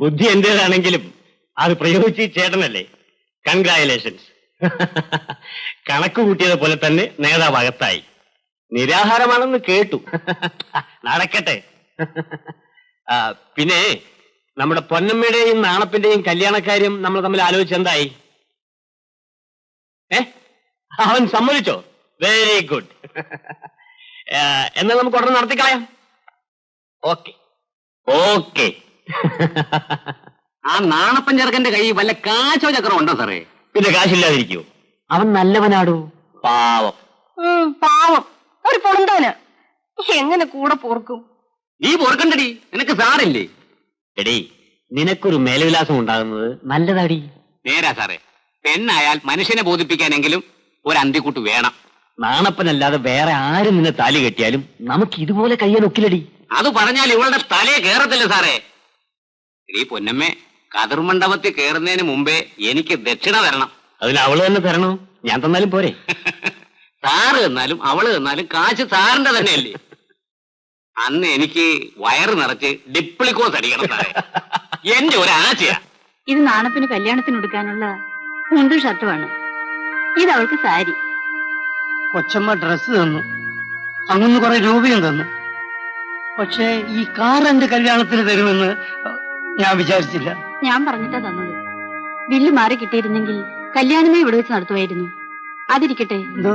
ബുദ്ധി എന്റേതാണെങ്കിലും അത് പ്രയോഗിച്ച് ചേട്ടനല്ലേ. കൺഗ്രാജുലേഷൻസ്. കണക്ക് കൂട്ടിയത് പോലെ തന്നെ നേതാവ് അകത്തായി. നിരാഹാരമാണെന്ന് കേട്ടു. നടക്കട്ടെ. പിന്നെ നമ്മുടെ പൊന്നമ്മയുടെയും നാണപ്പിന്റെയും കല്യാണക്കാര്യം നമ്മൾ തമ്മിൽ ആലോചിച്ചെന്തായി? അവൻ സമ്മതിച്ചോ? Very good. എന്നാൽ നമുക്ക് ഉടനെ നടത്തിക്കളയാം. Okay okay. ആ നാണപ്പൻ ചെറുക്കന്റെ കൈ വല്ല കാശോ ചക്രം ഉണ്ടോ സാറേ? പിന്നെ കാശില്ലാതിരിക്കൂ. അവൻ നല്ലവനാടൂ. പാവം. പാവം ഒരു പൊണ്ടവന് എങ്ങനെ കൂടെ പോർക്കും? നീ പോർക്കണ്ടടി, നിനക്ക് സാറില്ലേ? എടീ, നിനക്കൊരു മേലവിലാസം ഉണ്ടാകുന്നത് നല്ലതാടി. നേരാ സാറേ. പെണ്ണായാൽ മനുഷ്യനെ ബോധിപ്പിക്കാനെങ്കിലും ഒരു അന്തിക്കൂട്ട് വേണം. നാണപ്പനല്ലാതെ വേറെ ആരും നിന്നെ താലി കെട്ടിയാലും നമുക്ക് ഇതുപോലെ കയ്യാനൊക്കില്ലടി. അത് പറഞ്ഞാൽ ഇവളുടെ തലയെ കേറത്തില്ല സാറേ. ഈ പൊന്നമ്മേ, കതിർമണ്ഡപത്തിൽ കേറുന്നതിന് മുമ്പേ എനിക്ക് ദക്ഷിണ തരണം. അതിന് അവള് തന്നെ തരണോ? ഞാൻ തന്നാലും പോരെ? സാറ് തന്നാലും അവള് തന്നാലും കാശ് സാറിന്റെ തന്നെയല്ലേ. അന്ന് എനിക്ക് വയറ് നിറച്ച് ഡിപ്ലിക്കോസ് അടിക്കണം സാറേ. എന്റെ ഒരു ആശയാ. ഇത് നാണപ്പിന് കല്യാണത്തിന് എടുക്കാനുള്ള മുണ്ടും ഷർട്ടുമാണ്. ഇത് അവൾക്ക് സാരി. കൊച്ചമ്മ ഡ്രസ് തന്നു, അങ്ങനെ കുറെ രൂപയും തന്നു. പക്ഷേ ഈ കാർ എന്റെ കല്യാണത്തിന് തരുമെന്ന് ഞാൻ വിചാരിച്ചില്ല. ഞാൻ പറഞ്ഞിട്ടാ തന്നത്. ബില്ല് മാറി കിട്ടിയിരുന്നെങ്കിൽ കല്യാണമേ ഇവിടെ വെച്ച് നടത്തുമായിരുന്നു. അതിരിക്കട്ടെ, എന്തോ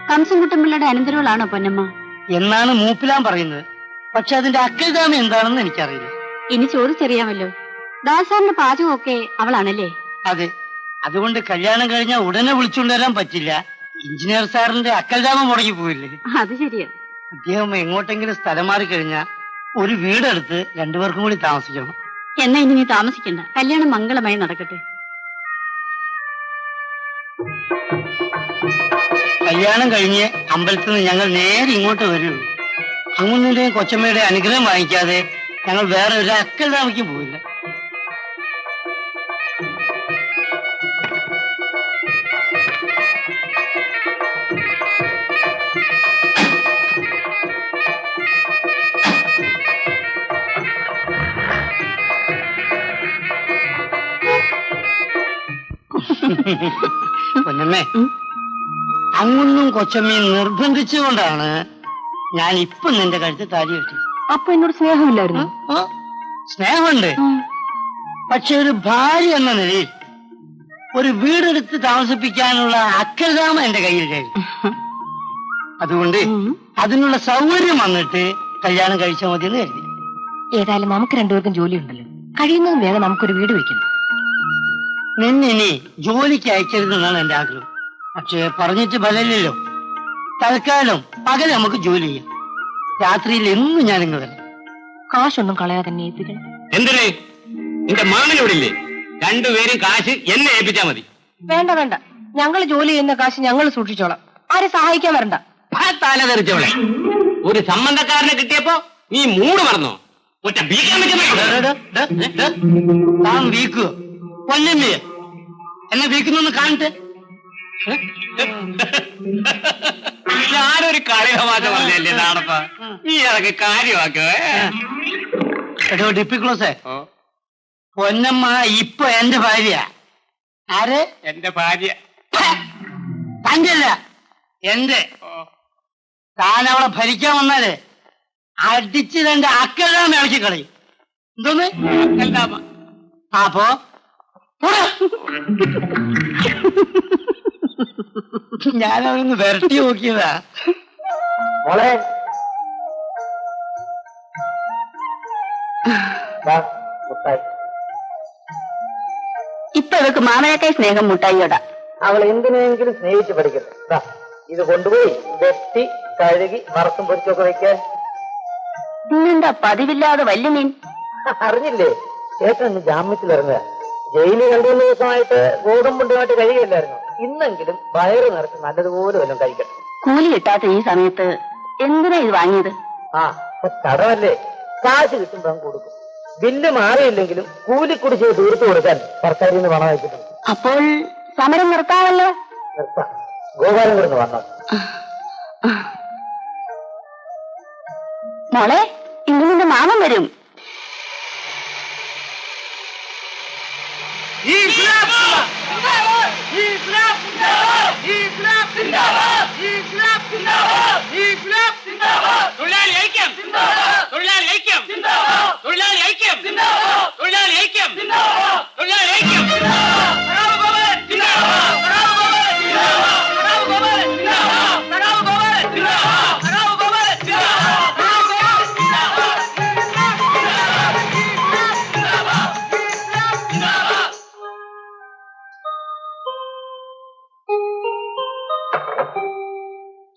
കംസൻകുട്ടമ്പിള്ളയുടെ അനന്തരവളാണോ പൊന്നമ്മ? എന്നാണ് മൂപ്പിലാൻ പറയുന്നത്. പക്ഷെ അതിന്റെ അക്കൽദാമം എന്താണെന്ന് എനിക്കറിയില്ല. ഇനി ചോദിച്ചറിയാമല്ലോ. ദാസാറിന്റെ പാചകമൊക്കെ അവളാണല്ലേ? അതെ. അതുകൊണ്ട് കല്യാണം കഴിഞ്ഞാൽ ഉടനെ വിളിച്ചുകൊണ്ടുവരാൻ പറ്റില്ല. എഞ്ചിനീയർ സാറിന്റെ അക്കൽദാമം മുടങ്ങി പോയില്ലേ? അത് ശരിയാ. അദ്ദേഹം എങ്ങോട്ടെങ്കിലും സ്ഥലം മാറി കഴിഞ്ഞാൽ ഒരു വീടെടുത്ത് രണ്ടുപേർക്കും കൂടി താമസിക്കണം. എന്നാ ഇനി നീ താമസിക്കണ്ട. കല്യാണം മംഗളമായി നടക്കട്ടെ. കല്യാണം കഴിഞ്ഞ് അമ്പലത്തിൽ നിന്ന് ഞങ്ങൾ നേരെ ഇങ്ങോട്ട് വരുള്ളൂ. അങ്ങുന്നിന്റെയും കൊച്ചമ്മയുടെ അനുഗ്രഹം വാങ്ങിക്കാതെ ഞങ്ങൾ വേറെ ഒരു അക്കൽദാമയ്ക്കും പോയില്ല. പൊന്നമ്മേ, അങ്ങൊന്നും കൊച്ചമ്മയും നിർബന്ധിച്ചുകൊണ്ടാണ് ഞാൻ ഇപ്പൊ നിന്റെ കഴുത്ത് താലി കെട്ടി. അപ്പൊ എന്നോട് സ്നേഹമില്ലായിരുന്നു? സ്നേഹമുണ്ട്. പക്ഷെ ഒരു ഭാര്യ എന്ന നിലയിൽ ഒരു വീടെടുത്ത് താമസിപ്പിക്കാനുള്ള അക്കൽദാമം എന്റെ കയ്യിലായിരുന്നു. അതുകൊണ്ട് അതിനുള്ള സൗകര്യം വന്നിട്ട് കല്യാണം കഴിച്ചാൽ മതി എന്ന് കരുതി. ഏതായാലും നമുക്ക് രണ്ടുപേർക്കും ജോലിയുണ്ടല്ലോ. കഴിയുന്നതും വേഗം നമുക്കൊരു വീട് വെക്കണം. നിന്നിനി ജോലിക്ക് അയക്കരുതെന്നാണ് എന്റെ ആഗ്രഹം. പക്ഷേ പറഞ്ഞിട്ട് ഫലമില്ലല്ലോ. തൽക്കാലം പകൽ നമുക്ക് ജോലി ചെയ്യാം. രാത്രിയിൽ എന്നും ഞാനിങ്ങ് വരാം. കാശൊന്നും കളയാതെ തന്നെ ഏൽപ്പിക്കണം. എന്തിന്? നിന്റെ മാമനോടില്ലേ? രണ്ടുപേരും കാശ് എന്നെ ഏൽപ്പിച്ചാ മതി. വേണ്ട വേണ്ട, ഞങ്ങൾ ജോലി ചെയ്യുന്ന കാശ് ഞങ്ങൾ സൂക്ഷിച്ചോളാം. ആരെ സഹായിക്കാൻ വരണ്ട. തല തെറിച്ചവളെ, ഒരു സംബന്ധക്കാരനെ കിട്ടിയപ്പോ നീ മൂട് മറന്നോ? ഒറ്റ ബീക്കാൻ താൻ വീക്കോ? പൊന്നമ്മയെ എന്നെ വീക്കുന്നൊന്ന് കാണട്ടെ. ഞാനൊരു കളിതമാശ പറഞ്ഞല്ലേ നാണപ്പ, നീ അതൊക്കെ കാര്യമാക്കോ? എടോ ഡിപ്പിക്ലോസേ, പൊന്നമ്മ ഇപ്പൊ എന്റെ ഭാര്യ. ആര്? എന്റെ ഭാര്യ. തങ്കല്ല, എന്റെ. താൻ അവളെ ഭരിക്കാൻ വന്നാലേ അടിച്ച് തന്റെ അക്കൽദാമ ഇളക്കി കളയും. എന്തോന്ന് അക്കൽദാമ? അപ്പോ ഞാനവരൊന്ന് വരട്ടി നോക്കിയതാ. മോളെ, ഇപ്പൊ ഇവർക്ക് മാമനക്കായി സ്നേഹം മുട്ടായിയോടാ. അവൾ എന്തിനെങ്കിലും സ്നേഹിച്ച് പഠിക്കട്ടെ. ഇത് കൊണ്ടുപോയി വെട്ടി കഴുകി വറുത്തും പൊരിച്ചൊക്കെ വെക്കാൻ. ഇന്നെന്താ പതിവില്ലാതെ വല്യ മീൻ? അറിഞ്ഞില്ലേ, ചേട്ടൻ ഇന്ന് ജാമ്യത്തിൽ ഇറങ്ങുക. ജയിലിൽ 2-3 ദിവസമായിട്ട് ഗോതമ്പുണ്ടുമായിട്ട് കഴിയില്ലായിരുന്നു. ഇന്നെങ്കിലും വയറ് നിറച്ച് നല്ലതുപോലെ വല്ലതും കഴിക്കട്ടെ. കൂലി കിട്ടാത്ത ഈ സമയത്ത് എന്തിനാ ഇത് വാങ്ങിയത്? കടമല്ലേ, കാശ് കിട്ടുമ്പോൾ കൊടുക്കും. ബില്ല് മാറിയില്ലെങ്കിലും കൂലിക്കുടി ചെയ്ത് തീർത്തു കൊടുക്കാൻ സർക്കാരിൽ നിന്ന് പണം അയച്ചിട്ടുണ്ട്. അപ്പോൾ സമരം നിർത്താമല്ലോ. നിർത്താം. ഗോപാലൻ കിടന്ന് വന്നോ. മോളെ, ഇന്ന് നിന്റെ മാമൻ വരും. തൊഴിലാളി ഐക്യം, തൊഴിലാളി ഐക്യം, തൊഴിലാളി ഐക്യം, തൊഴിലാളി ഐക്യം, തൊഴിലാളി ഐക്യം.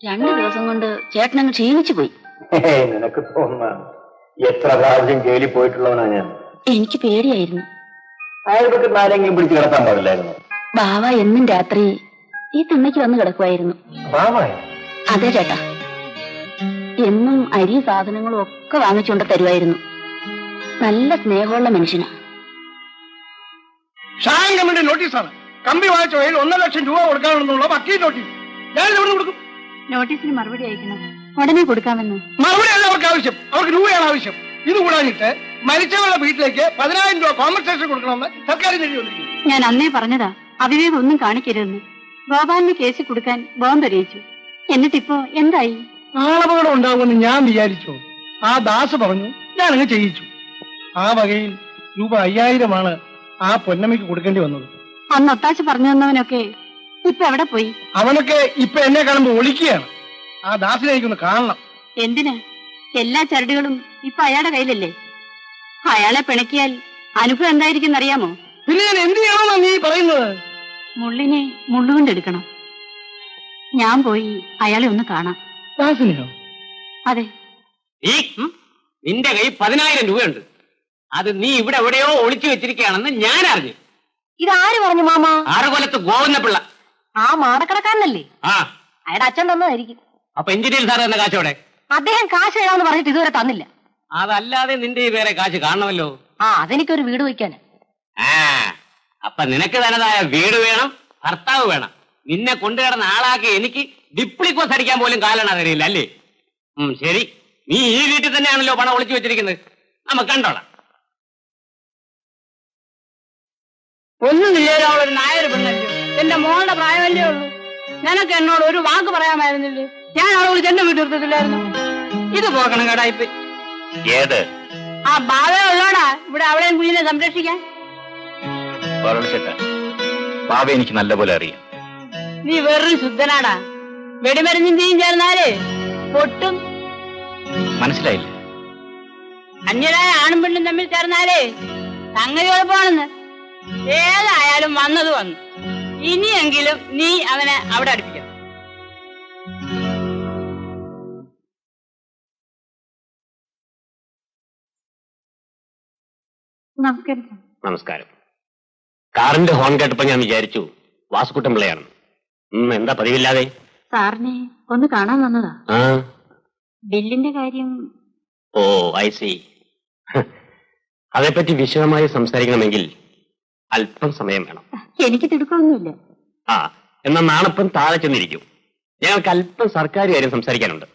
രണ്ടു ദിവസം കൊണ്ട് ചേട്ടനങ്ങ് ക്ഷീണിച്ചു പോയി. നിനക്ക് തോന്നാണ് എത്ര പ്രാവശ്യം ജയിലിൽ പോയിട്ടുള്ളവനാ ഞാൻ. എനിക്ക് പേടിയായിരുന്നു. അയാൾക്ക് ആരെങ്കിലും പിടിച്ചു കിടത്താൻ പാടില്ലായിരുന്നു. ബാവ എന്നും രാത്രി ഈ തിണ്ണയ്ക്ക് വന്ന് കിടക്കുമായിരുന്നു. അതെ ചേട്ടാ, എന്നും അരി സാധനങ്ങളും ഒക്കെ വാങ്ങിച്ചുകൊണ്ട് തരുമായിരുന്നു. നല്ല സ്നേഹമുള്ള മനുഷ്യനാ. ഷാൻ കമ്മിറ്റി നോട്ടീസാണ്. കമ്പി വാങ്ങിച്ച വഴിയിൽ 1.5 ലക്ഷം രൂപ കൊടുക്കാനുണ്ടെന്നുള്ള വക്കീൽ നോട്ടീസ്. ഞാൻ എവിടെ കൊടുക്കും? നോട്ടീസിന് മറുപടി അയക്കണം. ഉടനെ കൊടുക്കാമെന്ന്. മറുപടി അല്ല അവർക്ക് ആവശ്യം, അവർക്ക് രൂപയാണ് ആവശ്യം. ഇത് കൂടാഞ്ഞിട്ട് മരിച്ചവരുടെ വീട്ടിലേക്ക് 10,000 രൂപ കോമ്പൻസേഷൻ കൊടുക്കണമെന്ന് സർക്കാർ എഴുതി വന്നിരിക്കുന്നു. ഞാൻ അന്നേ പറഞ്ഞതാ അവിവേകം ഒന്നും കാണിക്കരുതെന്ന്. ഗോപാലിന് കേസ് കൊടുക്കാൻ ബോംബ് എറിയിച്ചു. എന്നിട്ടിപ്പോ എന്തായി? ആളപകടം ഉണ്ടാകുമെന്ന് ഞാൻ വിചാരിച്ചു. ആ ദാസ് പറഞ്ഞു, ഞാനങ്ങ് ചെയ്യിച്ചു. ആ വകയിൽ രൂപ 5000 ആ പൊന്നമ്മയ്ക്ക് കൊടുക്കേണ്ടി വന്നത്. അന്ന് ഒത്താശ പറഞ്ഞു തന്നവനൊക്കെ ഇപ്പൊ എവിടെ പോയി? അവനൊക്കെ ഇപ്പൊ എന്നെ കാണുമ്പോ ഒളിക്കുകയാണ്. ആ ദാസിനെ എനിക്കൊന്ന് കാണണം. എന്തിന്? എല്ലാ ചരടുകളും ഇപ്പൊ അയാളുടെ കയ്യിലല്ലേ. അയാളെ പിണക്കിയാൽ അനുഭവം എന്തായിരിക്കും അറിയാമോ? പിന്നെ ഞാൻ എന്ത് ചെയ്യണമെന്നാ നീ പറയുന്നത്? മുള്ളിനെ മുള്ളുകൊണ്ടെടുക്കണം. ഞാൻ പോയി അയാളെ ഒന്ന് കാണാം. ദാസിനെയോ? അതെ. നിന്റെ കയ്യിൽ 10,000 രൂപയുണ്ട്. അത് നീ ഇവിടെ എവിടെയോ ഒളിച്ചു വെച്ചിരിക്കുകയാണെന്ന് ഞാൻ അറിഞ്ഞു. ഇതാര് പറഞ്ഞു മാമ? ആറുകൊലത്ത് ഗോവിന്ദപിള്ള. ആ മാടക്കടക്കാരനല്ലേ? ആ, അയാളുടെ അച്ഛൻ തന്നതായിരിക്കും. അപ്പൊ എഞ്ചിനീയർ സാർ തന്നെ കാശോടെ? അദ്ദേഹം കാശ് തരാമെന്ന് പറഞ്ഞിട്ട് ഇതുവരെ തന്നില്ല. അതല്ലാതെ നിന്റെ ഈ വേറെ കാശ് കാണണമല്ലോ. അതെനിക്കൊരു വീട് വയ്ക്കാന്. ആ, അപ്പൊ നിനക്ക് തനതായ വീട് വേണം, ഭർത്താവ് വേണം. നിന്നെ കൊണ്ടുകിടന്ന ആളാക്കി എനിക്ക് ഡിപ്ലിക്കോസ് അടിക്കാൻ പോലും കാലണ തരില്ല അല്ലേ? ശരി, നീ ഈ വീട്ടിൽ തന്നെയാണല്ലോ പണം ഒളിച്ചു വെച്ചിരിക്കുന്നത്. നമുക്ക് കണ്ടോളാം. ഒന്നുമില്ലല്ലോ, അവളൊരു നായർ പെണ്ണല്ലോ. എന്റെ മോളുടെ പ്രായമല്ലേ ഉള്ളൂ. നിനക്ക് എന്നോട് ഒരു വാക്ക് പറയാമായിരുന്നില്ലേ? ഞാൻ അവളെ വിളിച്ച് എന്നെ വീട്ടിലെടുത്തില്ലായിരുന്നു. ഇത് പോകണം കേടായിപ്പ്. ഏത്? ആ ബാവേ ഉള്ളോടാ ഇവിടെ അവളെയും കുഞ്ഞിനെ സംരക്ഷിക്കാൻ. ബാബ എനിക്ക് നല്ലപോലെ അറിയാം. നീ വെറും ശുദ്ധനാടാ. വെടിമരുന്നും ചെയ്യും ചേർന്നാലേ പൊട്ടും. മനസ്സിലായില്ല? അന്യരായ ആണും പെണ്ണും തമ്മിൽ ചേർന്നാലേ സംഗതി കുഴപ്പമാണെന്ന്. ഏതായാലും വന്നത് വന്നു. ഇനിയെങ്കിലും നീ അവനെ അവിടെ അടുപ്പിക്കണം. നമസ്കാരം. നമസ്കാരം. കാറിന്റെ ഹോൺ കേട്ടപ്പോ ഞാൻ വിചാരിച്ചു വാസുക്കുട്ടൻ പിള്ളയാണ്. എന്താ പതിവില്ലാതെ? സാറിനെ ഒന്ന് കാണാൻ വന്നതാ. ആ, ബില്ലിന്റെ കാര്യം. ഓ, ഐ സി. അതേപ്പറ്റി വിശദമായി സംസാരിക്കണമെങ്കിൽ അല്പം സമയം വേണം. എനിക്ക് തിടുക്കമൊന്നുമില്ല. ആ, എന്നാ നാളെപ്പം താഴെ ചെന്നിരിക്കും. ഞങ്ങൾക്ക് അല്പം സർക്കാർ കാര്യം സംസാരിക്കാനുണ്ട്.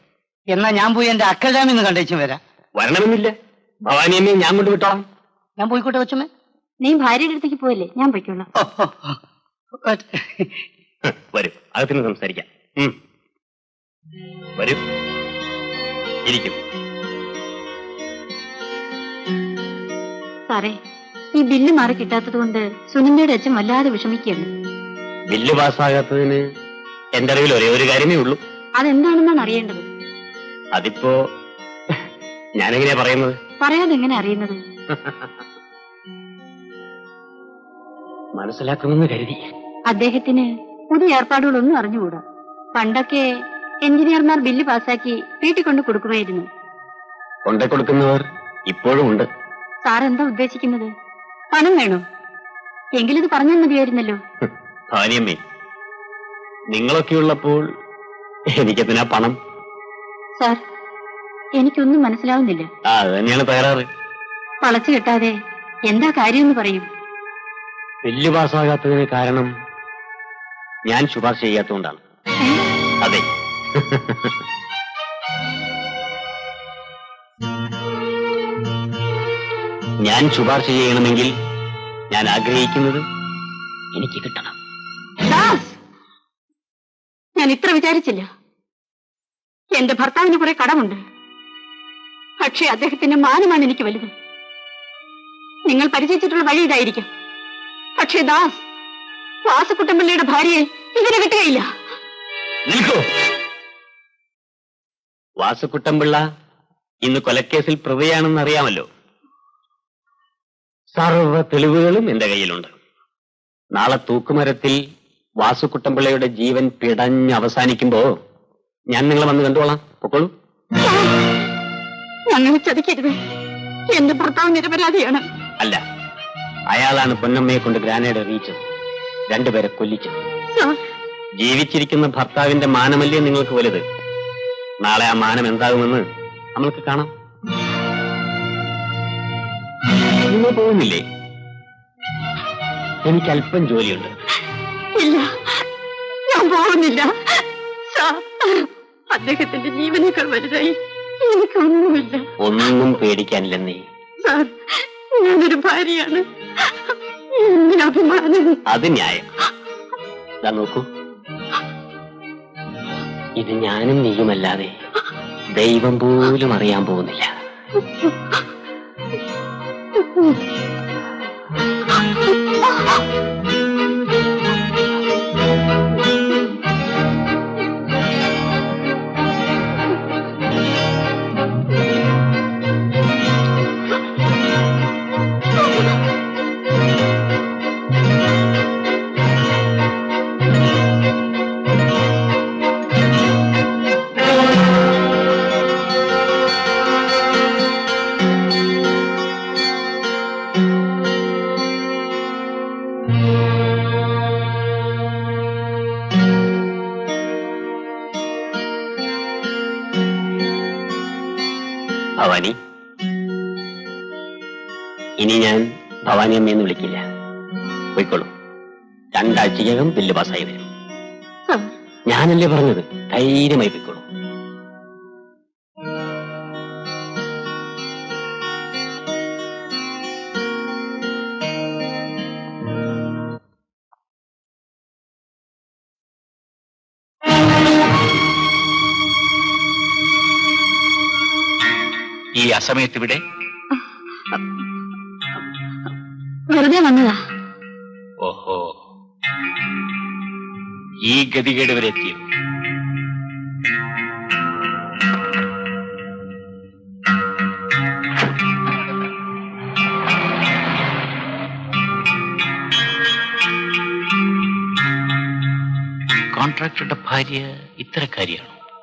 എന്നാ ഞാൻ പോയി എന്റെ അക്കൽരാമി ഒന്ന് കണ്ടേച്ചും വരാം. വരണമെന്നില്ല, ഭവാനിയമ്മയെ ഞാൻ കൊണ്ടുവിട്ടോളാം. ഞാൻ പോയിക്കോട്ടെ കൊച്ചമ്മേ? നീ ഭാര്യയുടെ അടുത്തേക്ക് പോയല്ലേ, ഞാൻ പൊയ്ക്കോളാം. വരൂ, അകത്തിന് സംസാരിക്കാം. വരൂ, ഇരിക്കും. സാറേ, ഈ ബില്ല് മാറി കിട്ടാത്തത് കൊണ്ട് സുനന്ദയുടെ അച്ഛൻ വല്ലാതെ വിഷമിക്കുകയാണ്. ബില്ല് പാസ്സാകാത്തതിന് എന്റെ അറിവിൽ ഒരേ ഒരു കാര്യമേ ഉള്ളൂ. അതെന്താണെന്നാണ് അറിയേണ്ടത്. അതിപ്പോ ഞാനെങ്ങനെയാ പറയുന്നത്? പറയാതെ എങ്ങനെ അറിയുന്നത്? മനസ്സിലാക്കുമെന്ന് കരുതി. അദ്ദേഹത്തിന് പുതിയ ഏർപ്പാടുകളൊന്നും അറിഞ്ഞുകൂടാ. പണ്ടൊക്കെ എഞ്ചിനീയർമാർ ബില്ല് പാസ്സാക്കി വീട്ടിൽ കൊണ്ട് കൊടുക്കുമായിരുന്നു. കൊണ്ടേ കൊടുക്കുന്നവർ ഇപ്പോഴും ഉണ്ട്. സാർ എന്താ ഉദ്ദേശിക്കുന്നത്? പണം വേണോ? എങ്കിലിത് പറഞ്ഞാൽ മതിയായിരുന്നല്ലോ. ഭാര്യമ്മേ, നിങ്ങളൊക്കെ ഉള്ളപ്പോൾ എനിക്കെന്തിനാ പണം? സാർ, എനിക്കൊന്നും മനസ്സിലാവുന്നില്ല. അത് തന്നെയാണ് തകരാറ്. വളച്ചു കെട്ടാതെ എന്താ കാര്യമെന്ന് പറയും. ബില്ല് പാസ്സാകാത്തതിന് കാരണം ഞാൻ ശുപാർശ ചെയ്യാത്തതുകൊണ്ടാണ്. അതെ. ഞാൻ ശുപാർശ ചെയ്യണമെങ്കിൽ ഞാൻ ആഗ്രഹിക്കുന്നത് എനിക്ക് കിട്ടണം. ദാസ്, ഞാൻ ഇത്ര വിചാരിച്ചില്ല. എന്റെ ഭർത്താവിന് കുറെ കടമുണ്ട്. പക്ഷേ അദ്ദേഹത്തിന്റെ മാനമാണ് എനിക്ക് വലുത്. നിങ്ങൾ പരിചയിച്ചിട്ടുള്ള വഴി ഇതായിരിക്കും. പക്ഷേ ദാസ്, വാസുക്കുട്ടമ്പിള്ളയുടെ ഭാര്യയെ ഇതിന് കിട്ടുകയില്ല. നിൽക്കൂ. വാസുക്കുട്ടമ്പിള്ള ഇന്ന് കൊലക്കേസിൽ പ്രതിയാണെന്ന് അറിയാമല്ലോ. സർവ്വ തെളിവുകളും എന്റെ കയ്യിലുണ്ട്. നാളെ തൂക്കുമരത്തിൽ വാസുക്കുട്ടമ്പിള്ളയുടെ ജീവൻ പിടഞ്ഞ് അവസാനിക്കുമ്പോ ഞാൻ നിങ്ങളെ വന്ന് കണ്ടോളാം. പൊക്കോളൂ. ഞങ്ങളെ ചതിക്കരുത്. എന്റെ ഭർത്താവ് നിരപരാധിയാണ്. അല്ല, അയാളാണ് പൊന്നമ്മയെ കൊണ്ട് ഗ്രാനേഡ് എറിയിച്ചത്, രണ്ടുപേരെ കൊല്ലിച്ചത്. ജീവിച്ചിരിക്കുന്ന ഭർത്താവിന്റെ മാനമല്ലേ നിങ്ങൾക്ക് വലുത്? നാളെ ആ മാനം എന്താകുമെന്ന് നമ്മൾക്ക് കാണാം. നിങ്ങൾ പോകുന്നില്ലേ? എനിക്ക് അല്പം ജോലിയുണ്ട്. ഇല്ല, ഞാൻ പോകുന്നില്ല. അദ്ദേഹത്തിന്റെ ജീവനേക്കാൾ വലുതായി എനിക്കൊന്നുമില്ല. ഒന്നും പേടിക്കാനില്ലെന്നേ. സാർ, ഞാനൊരു ഭാര്യയാണ്. എന്റെ അഭിമാനം. അത് ന്യായം. നോക്കൂ, ഇത് ഞാനും നീയുമല്ലാതെ ദൈവം പോലും അറിയാൻ പോകുന്നില്ല. ഭവാനി, ഇനി ഞാൻ ഭവാനി അമ്മയെന്ന് വിളിക്കില്ല. പോയിക്കോളൂ. 2 ആഴ്ചയ്ക്കകം ബില്ല് പാസ്സായി വരും. ഞാനല്ലേ പറഞ്ഞത്, ധൈര്യമായി പോയിക്കോളൂ. ഈ അസമയത്ത് ഇവിടെ വെറുതെ വന്നതാ. ഓഹോ, ഈ ഗതികേട് വരെ എത്തിയോ? കോൺട്രാക്ടറുടെ ഭാര്യ ഇത്തരക്കാരിയാണോ?